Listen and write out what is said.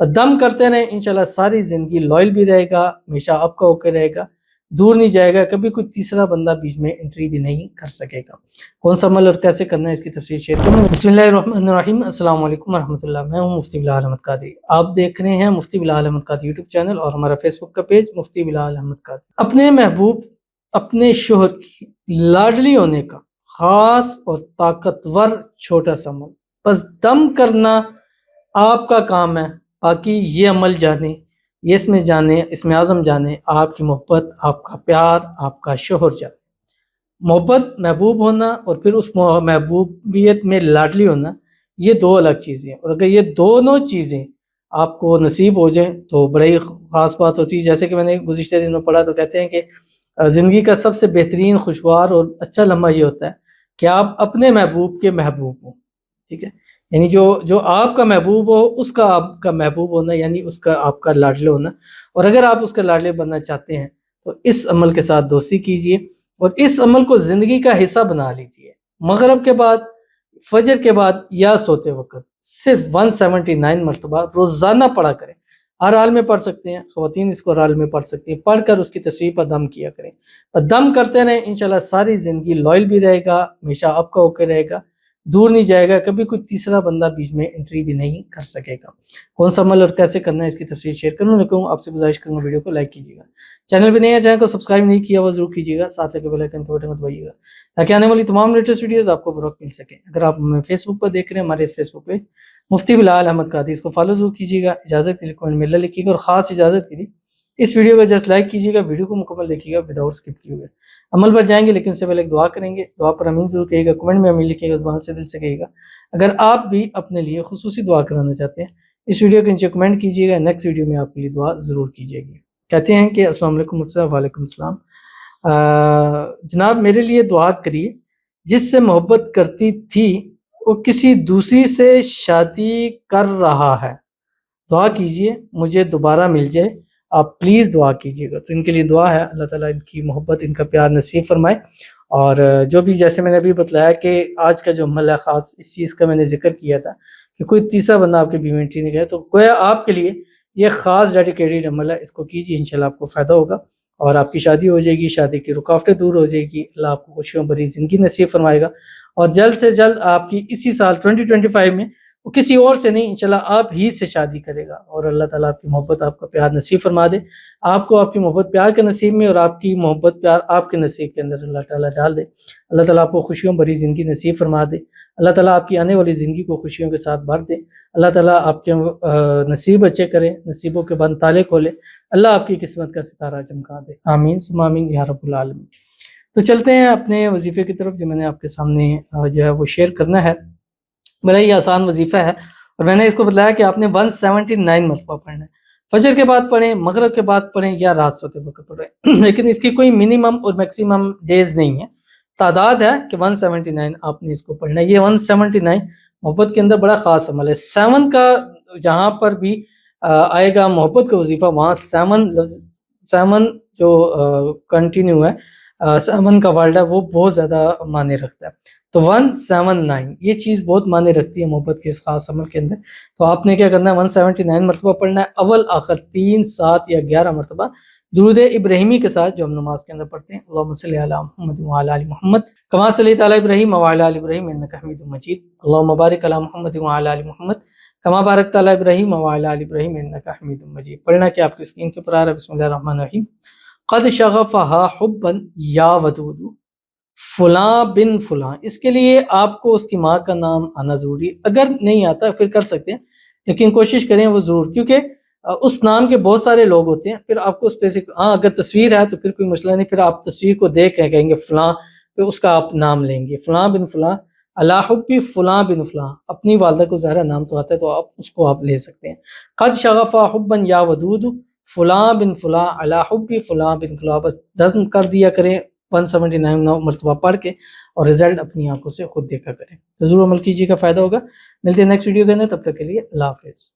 اور دم کرتے رہیں، انشاءاللہ ساری زندگی لائل بھی رہے گا، ہمیشہ آپ کا اوکے رہے گا، دور نہیں جائے گا، کبھی کوئی تیسرا بندہ بیچ میں انٹری بھی نہیں کر سکے گا۔ کون سا عمل اور کیسے کرنا ہے اس کی تفصیل شیئر کروں۔ بسم اللہ الرحمن الرحیم، السلام علیکم ورحمۃ اللہ۔ میں ہوں مفتی بلال احمد قادری، آپ دیکھ رہے ہیں مفتی بلال احمد قادری یوٹیوب چینل اور ہمارا فیس بک کا پیج مفتی بلال احمد قادری۔ اپنے محبوب اپنے شوہر کی لاڈلی ہونے کا خاص اور طاقتور چھوٹا سا عمل، بس دم کرنا آپ کا کام ہے، باقی یہ عمل جانیں، یہ اس میں جانیں، اس میں اعظم جانیں، آپ کی محبت، آپ کا پیار، آپ کا شوہر جانیں۔ محبت محبوب ہونا اور پھر اس محبوبیت میں لاڈلی ہونا، یہ دو الگ چیزیں ہیں، اور اگر یہ دونوں چیزیں آپ کو نصیب ہو جائیں تو بڑی خاص بات ہوتی ہے۔ جیسے کہ میں نے گزشتہ دنوں پڑھا تو کہتے ہیں کہ زندگی کا سب سے بہترین خوشگوار اور اچھا لمحہ یہ ہوتا ہے کہ آپ اپنے محبوب کے محبوب ہوں، ٹھیک ہے، یعنی جو آپ کا محبوب ہو اس کا آپ کا محبوب ہونا، یعنی اس کا آپ کا لاڈلے ہونا۔ اور اگر آپ اس کا لاڈلے بننا چاہتے ہیں تو اس عمل کے ساتھ دوستی کیجئے اور اس عمل کو زندگی کا حصہ بنا لیجئے۔ مغرب کے بعد، فجر کے بعد یا سوتے وقت صرف 179 مرتبہ روزانہ پڑھا کریں۔ ہر حال میں پڑھ سکتے ہیں، خواتین اس کو ہر حال میں پڑھ سکتی ہیں، پڑھ کر اس کی تصویر پر دم کیا کریں، اور دم کرتے رہیں، انشاءاللہ ساری زندگی لائل بھی رہے گا، ہمیشہ آپ کا اوکے رہے گا، دور نہیں جائے گا، کبھی کوئی تیسرا بندہ بیچ میں انٹری بھی نہیں کر سکے گا۔ کون سا عمل اور کیسے کرنا ہے اس کی تفصیل شیئر کروں، لیکن آپ سے گزارش کروں گا ویڈیو کو لائک کیجیے گا، چینل پہ نہیں ہے چینل کو سبسکرائب نہیں کیا وہ ضرور کیجیے گا، ساتھ لگے بیل آئیکن کو بٹن کو دبائیے گا تاکہ آنے والی تمام لیٹسٹ ویڈیوز آپ کو بروقت مل سکیں۔ اگر آپ ہمیں فیس بک پر دیکھ رہے ہیں، ہمارے اس فیس بک پہ مفتی بلال احمد قادری، اس کو فالو ضرور کیجیے گا، اجازت کے لیے کمنٹ میں اللہ لکھیے گا، اور خاص اجازت کے لیے اس ویڈیو کو جسٹ لائک کیجیے گا، ویڈیو کو مکمل دیکھیے گا وداؤٹ اسکپ کیے ہوئے۔ عمل پر جائیں گے لیکن اس سے پہلے ایک دعا کریں گے، دعا پر امین ضرور کہیے گا، کمنٹ میں امین لکھیے گا، زبان سے دل سے کہیے گا۔ اگر آپ بھی اپنے لیے خصوصی دعا کرانا چاہتے ہیں، اس ویڈیو کے نیچے کمنٹ کیجیے گا، نیکسٹ ویڈیو میں آپ کے لیے دعا ضرور کیجیے گی۔ کہتے ہیں کہ السلام علیکم مجھ سے، وعلیکم السلام، جناب میرے لیے دعا کریے، جس سے محبت کرتی تھی وہ کسی دوسری سے شادی کر رہا ہے، دعا کیجیے مجھے دوبارہ مل جائے، آپ پلیز دعا کیجیے گا۔ تو ان کے لیے دعا ہے، اللہ تعالیٰ ان کی محبت، ان کا پیار نصیب فرمائے، اور جو بھی جیسے میں نے ابھی بتلایا کہ آج کا جو عمل ہے خاص اس چیز کا میں نے ذکر کیا تھا کہ کوئی تیسرا بندہ آپ کے بیوی میں انٹری نہیں کرے، تو گویا آپ کے لیے یہ خاص ڈیڈیکیٹڈ عمل ہے، اس کو کیجیے، انشاءاللہ آپ کو فائدہ ہوگا اور آپ کی شادی ہو جائے گی، شادی کی رکاوٹیں دور ہو جائے گی، اللہ آپ کو خوشیوں بھری زندگی نصیب فرمائے گا، اور جلد سے جلد آپ کی اسی سال 2025 میں وہ کسی اور سے نہیں، انشاءاللہ آپ ہی سے شادی کرے گا، اور اللہ تعالیٰ آپ کی محبت، آپ کا پیار نصیب فرما دے، آپ کو آپ کی محبت پیار کے نصیب میں اور آپ کی محبت پیار آپ کے نصیب کے اندر اللہ تعالیٰ ڈال دے، اللہ تعالیٰ آپ کو خوشیوں بھری زندگی نصیب فرما دے، اللہ تعالیٰ آپ کی آنے والی زندگی کو خوشیوں کے ساتھ بھر دے، اللہ تعالیٰ آپ کے نصیب اچھے کرے، نصیبوں کے بند تالے کھولے، اللہ آپ کی قسمت کا ستارہ چمکا دے، آمین ثم آمین یا رب العالمین۔ تو چلتے ہیں اپنے وظیفے کی طرف، جو میں نے آپ کے سامنے جو ہے وہ شیئر کرنا ہے۔ بڑا ہی آسان وظیفہ ہے، اور میں نے اس کو بتلایا کہ آپ نے 179 مرتبہ پڑھنا ہے، فجر کے بعد پڑھیں، مغرب کے بعد پڑھیں یا رات سوتے وقت پڑھیں، لیکن اس کی کوئی منیمم اور میکسیمم ڈیز نہیں ہے، تعداد ہے کہ 179 آپ نے اس کو پڑھنا ہے۔ یہ 179 محبت کے اندر بڑا خاص عمل ہے۔ 7 کا جہاں پر بھی آئے گا محبت کا وظیفہ، وہاں 7 جو کنٹینیو ہے، 7 کا ورڈ ہے، وہ بہت زیادہ معنی رکھتا ہے، تو 179 یہ چیز بہت معنی رکھتی ہے محبت کے اس خاص عمل کے اندر۔ تو آپ نے کیا کرنا ہے، 179 مرتبہ پڑھنا ہے، اول آخر 3، 7 یا 11 مرتبہ درود ابراہیمی کے ساتھ، جو ہم نماز کے اندر پڑھتے ہیں، اللہم صلی علی محمد وعلی آل محمد کما صلیت علی ابراہیم وعلی آل ابراہیم انک حمید مجید، اللہم بارک علی محمد وعلی آل محمد کما بارکت علی ابراہیم وعلی آل ابراہیم انک حمید مجید۔ پڑھنا کہ آپ کی اسکرین کے اوپر آ رہا ہے، بسم اللہ الرحمن الرحیم۔ قد شغفہا حبا یا ودود فلاں بن فلاں، اس کے لیے آپ کو اس کی ماں کا نام آنا ضروری، اگر نہیں آتا پھر کر سکتے ہیں، لیکن کوشش کریں وہ ضرور، کیونکہ اس نام کے بہت سارے لوگ ہوتے ہیں، پھر آپ کو اس پہ اگر تصویر ہے تو پھر کوئی مسئلہ نہیں، پھر آپ تصویر کو دیکھ کے کہیں گے فلاں، پھر اس کا آپ نام لیں گے، فلاں بن فلاں علی حب فلاں بن فلاں، اپنی والدہ کو ظاہرہ نام تو آتا ہے تو آپ اس کو آپ لے سکتے ہیں۔ قد شغفا حبا یا ودود فلاں بن فلاں علی حب فلاں بن فلاں، بس دزم کر دیا کریں 179 مرتبہ پڑھ کے، اور رزلٹ اپنی آنکھوں سے خود دیکھا کریں۔ تو ضرور عمل کیجیے گا، فائدہ ہوگا۔ ملتے ہیں نیکسٹ ویڈیو کے اندر، تب تک کے لیے اللہ حافظ۔